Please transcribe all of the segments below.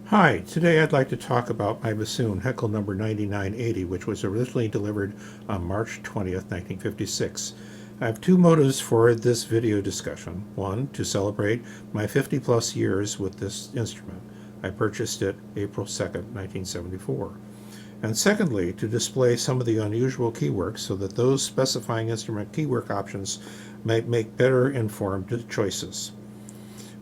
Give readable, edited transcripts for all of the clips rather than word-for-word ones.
Hi, today I'd like to talk about my bassoon, Heckel number 9980, which was originally delivered on March 20th, 1956. I have two motives for this video discussion. One, to celebrate my 50 plus years with this instrument. I purchased it April 2nd, 1974. And secondly, to display some of the unusual keywork so that those specifying instrument keywork options might make better informed choices.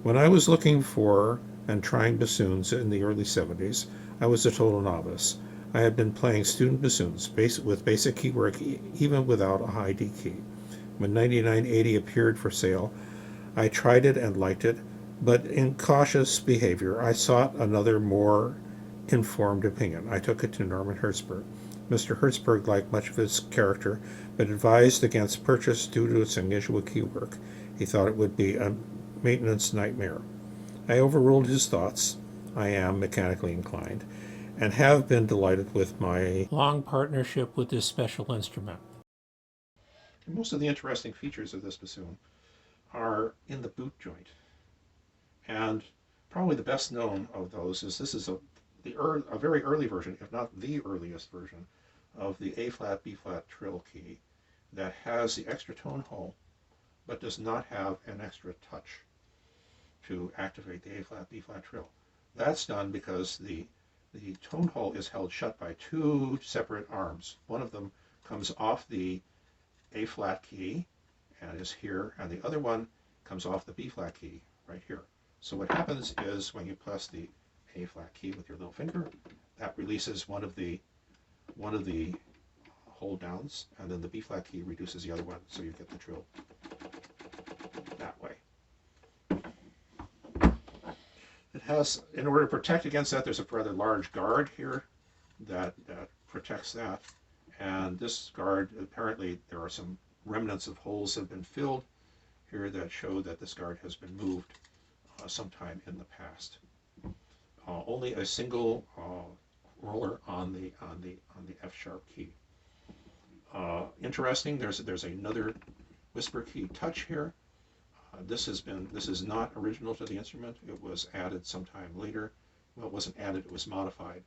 When I was looking for and trying bassoons in the early 70s, I was a total novice. I had been playing student bassoons with basic keywork even without a high D key. When 9980 appeared for sale, I tried it and liked it, but in cautious behavior, I sought another more informed opinion. I took it to Norman Hertzberg. Mr. Hertzberg liked much of its character, but advised against purchase due to its unusual keywork. He thought it would be a maintenance nightmare. I overruled his thoughts. I am mechanically inclined and have been delighted with my long partnership with this special instrument. Most of the interesting features of this bassoon are in the boot joint. And probably the best known of those is this is a very early version, if not the earliest version, of the A flat, B flat trill key that has the extra tone hole but does not have an extra touch to activate the A flat, B flat trill. That's done because the tone hole is held shut by two separate arms. One of them comes off the A flat key and is here, and the other one comes off the B flat key right here. So what happens is when you press the A flat key with your little finger, that releases one of the hold downs, and then the B flat key reduces the other one, so you get the trill that way. It has, in order to protect against that, there's a rather large guard here that protects that. And this guard, apparently there are some remnants of holes that have been filled here that show that this guard has been moved sometime in the past. Only a single roller on the F sharp key. Interesting. There's another whisper key touch here. This is not original to the instrument. It was added sometime later. Well, it wasn't added, it was modified.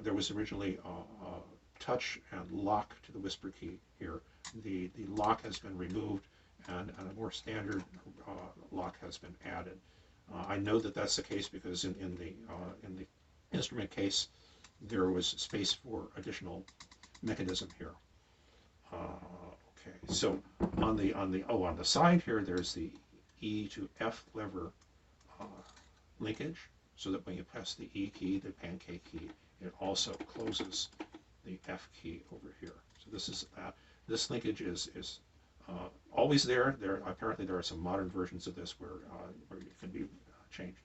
There was originally a touch and lock to the whisper key here. The lock has been removed and a more standard lock has been added. I know that that's the case because in the instrument case there was space for additional mechanism here. Okay, so on the side here, there's the E to F lever linkage, so that when you press the E key, the pancake key, it also closes the F key over here. So this is this linkage is always there. Apparently there are some modern versions of this where it can be changed.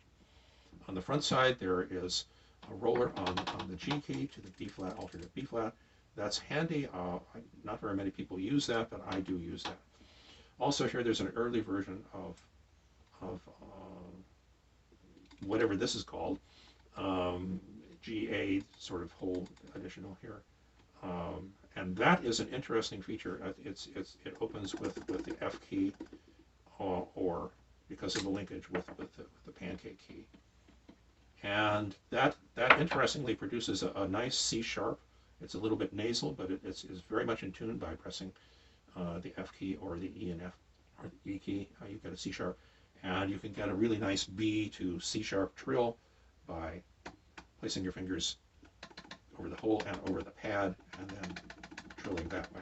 On the front side, there is a roller on the G key to the B flat, alternate B flat. That's handy. Not very many people use that, but I do use that. Also here, there's an early version of whatever this is called, GA sort of hole additional here. And that is an interesting feature. It opens with the F key or because of the linkage with the pancake key. And that interestingly produces a nice C sharp. It's a little bit nasal, but it's very much in tune by pressing the F key or the E and F or the E key. You get a C sharp, and you can get a really nice B to C sharp trill by placing your fingers over the hole and over the pad, and then trilling that way.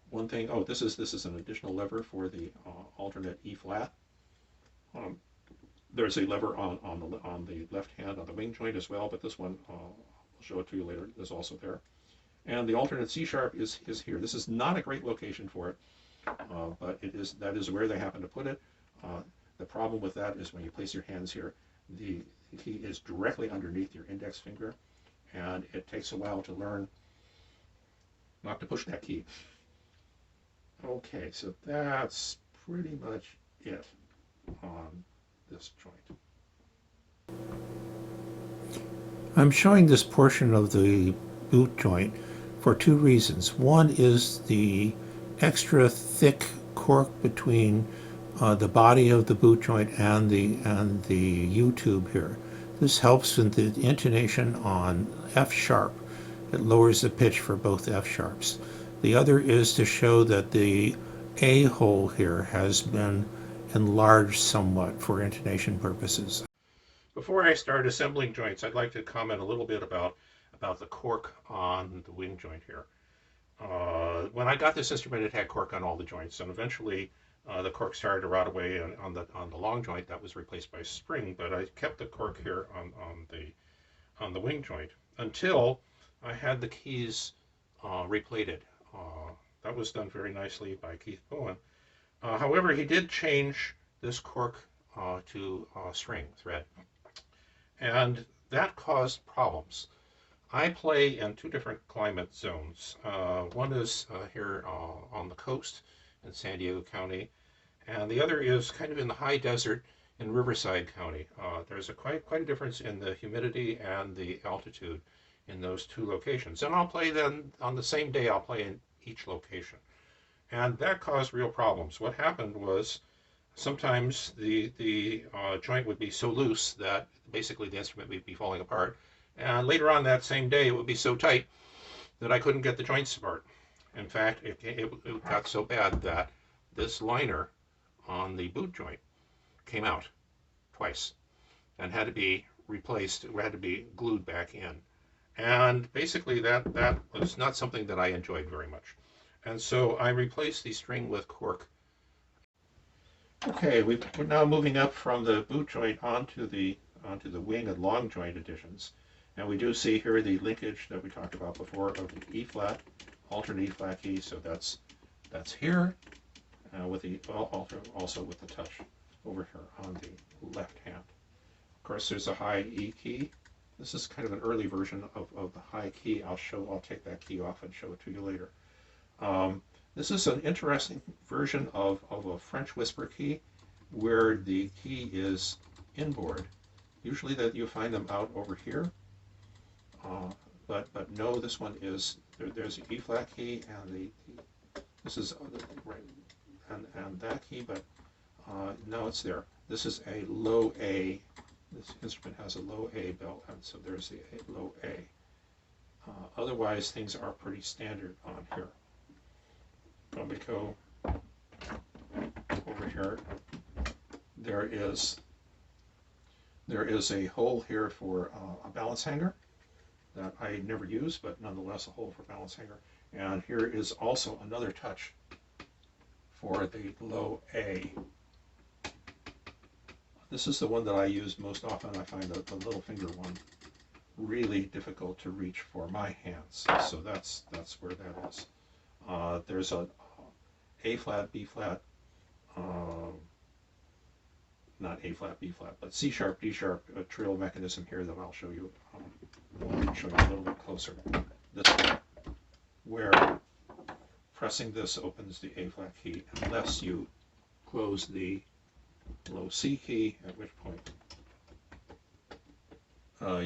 One thing, this is an additional lever for the alternate E flat. There's a lever on the left hand on the wing joint as well, but this one I'll show it to you later. Is also there, and the alternate C sharp is here. This is not a great location for it, but that is where they happen to put it. The problem with that is when you place your hands here, the key is directly underneath your index finger, and it takes a while to learn not to push that key. Okay, so that's pretty much it on this joint. I'm showing this portion of the boot joint for two reasons. One is the extra thick cork between the body of the boot joint and the U-tube here. This helps with the intonation on F sharp. It lowers the pitch for both F sharps. The other is to show that the A hole here has been enlarged somewhat for intonation purposes. Before I start assembling joints, I'd like to comment a little bit about the cork on the wing joint here. When I got this instrument, it had cork on all the joints, and eventually the cork started to rot away on the long joint. That was replaced by spring, but I kept the cork here on the wing joint until I had the keys replated. That was done very nicely by Keith Bowen. However, he did change this cork to string thread, and that caused problems. I play in two different climate zones. One is here on the coast in San Diego County, and the other is kind of in the high desert in Riverside County. There's quite a difference in the humidity and the altitude in those two locations. And I'll play then on the same day, I'll play in each location. And that caused real problems. What happened was sometimes the joint would be so loose that basically the instrument would be falling apart. And later on that same day, it would be so tight that I couldn't get the joints apart. In fact, it got so bad that this liner on the boot joint came out twice and had to be replaced, had to be glued back in. And basically that was not something that I enjoyed very much. And so I replaced the string with cork. Okay, we're now moving up from the boot joint onto the wing and long joint additions. And we do see here the linkage that we talked about before of the E flat, alternate E flat key. So that's here, with the also with the touch over here on the left hand. Of course, there's a high E key. This is kind of an early version of the high key. I'll take that key off and show it to you later. This is an interesting version of a French whisper key where the key is inboard. Usually that you find them out over here. But no, this one is there's the E flat key and this is right and that key, but no, it's there. This is a low A. This instrument has a low A belt, and so there's the low A. Otherwise, things are pretty standard on here. When we go over here, there is a hole here for a balance hanger that I never use, but nonetheless a hole for balance hanger. And here is also another touch for the low A. This is the one that I use most often. I find the little finger one really difficult to reach for my hands. So that's where that is. There's A flat, B flat, not A flat, B flat, but C sharp, D sharp trill mechanism here that I'll show you. Show you a little bit closer. This one, where pressing this opens the A flat key unless you close the low C key, at which point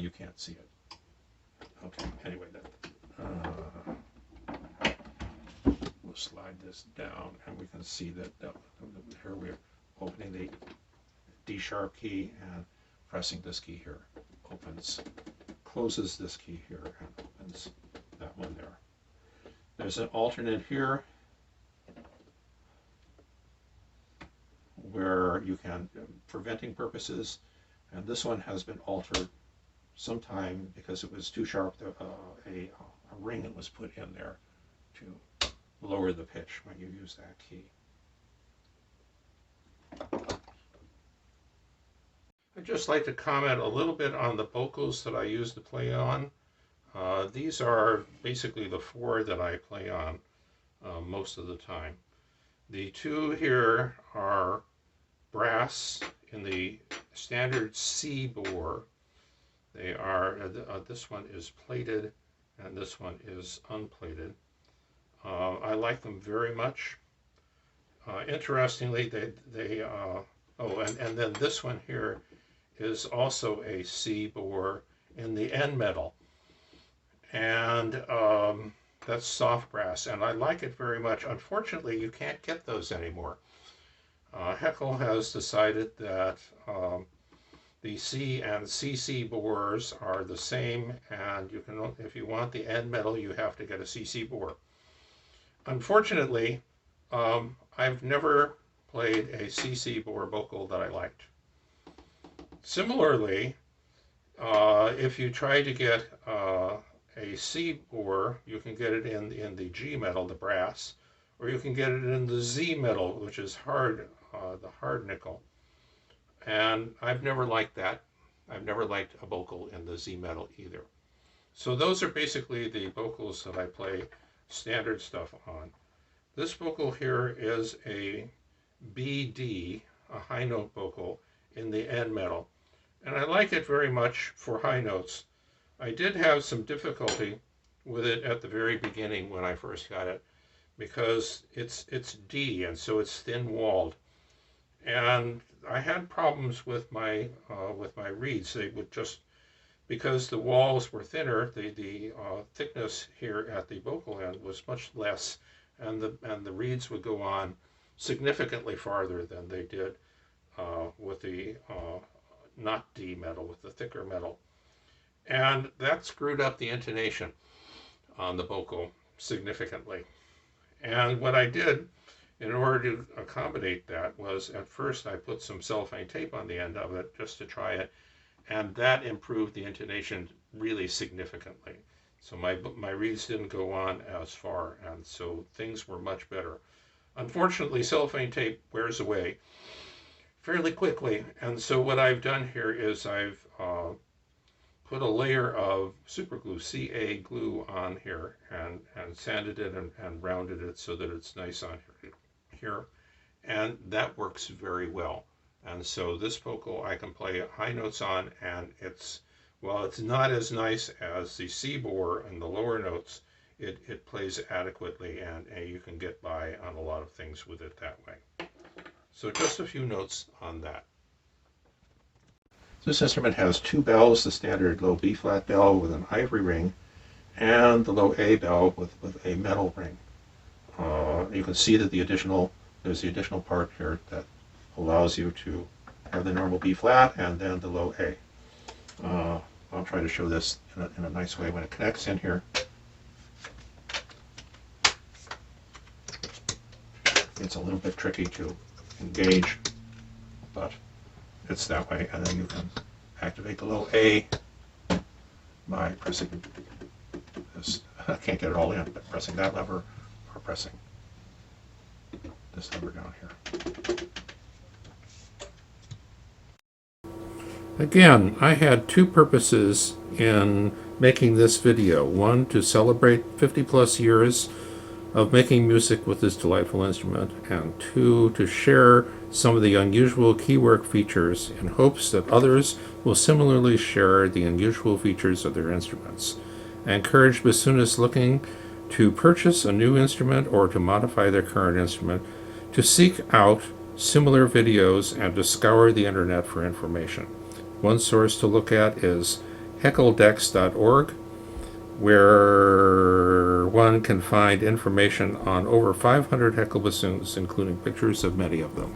you can't see it. Okay, anyway, we'll slide this down and we can see that here we're opening the D sharp key and pressing this key here closes this key here and opens that one there. There's an alternate here where you can, for venting purposes, and this one has been altered sometime because it was too sharp. A ring that was put in there to lower the pitch when you use that key. I'd just like to comment a little bit on the Bocals that I use to play on. These are basically the four that I play on most of the time. The two here are brass in the standard C bore. They are, this one is plated and this one is unplated. I like them very much. Interestingly, and then this one here is also a C bore in the end metal. And that's soft brass, and I like it very much. Unfortunately, you can't get those anymore. Heckel has decided that The C and CC bores are the same, and you can, if you want the end metal, you have to get a CC bore. Unfortunately, I've never played a CC bore Bocal that I liked. Similarly, if you try to get a C bore, you can get it in the G metal, the brass, or you can get it in the Z metal, which is hard, the hard nickel. And I've never liked that. I've never liked a Bocal in the Z metal either. So those are basically the Bocals that I play standard stuff on. This Bocal here is a BD, a high note Bocal in the end metal. And I like it very much for high notes. I did have some difficulty with it at the very beginning when I first got it, because it's D, and so it's thin walled. And I had problems with my reeds. They would just, because the walls were thinner, the thickness here at the Bocal end was much less, and the reeds would go on significantly farther than they did with the not D metal, with the thicker metal. And that screwed up the intonation on the Bocal significantly. And what I did in order to accommodate that was, at first I put some cellophane tape on the end of it just to try it, and that improved the intonation really significantly. So my reeds didn't go on as far, and so things were much better. Unfortunately, cellophane tape wears away fairly quickly, and so what I've done here is I've put a layer of super glue, CA glue, on here, and sanded it and rounded it so that it's nice on here, and that works very well. And so this Bocal I can play high notes on, and while it's not as nice as the C bore and the lower notes, it plays adequately, and you can get by on a lot of things with it that way. So just a few notes on that. This instrument has two bells, the standard low B flat bell with an ivory ring, and the low A bell with a metal ring. You can see that there's the additional part here that allows you to have the normal B flat and then the low A. I'll try to show this in a nice way when it connects in here. It's a little bit tricky to engage, but it's that way, and then you can activate the low A by pressing this. I can't get it all in, but pressing that lever or pressing this lever down here. Again, I had two purposes in making this video. One, to celebrate 50 plus years of making music with this delightful instrument, and two, to share some of the unusual keywork features in hopes that others will similarly share the unusual features of their instruments. I encourage bassoonists looking to purchase a new instrument or to modify their current instrument to seek out similar videos and to scour the internet for information. One source to look at is heckeldex.org, where one can find information on over 500 Heckel bassoons, including pictures of many of them.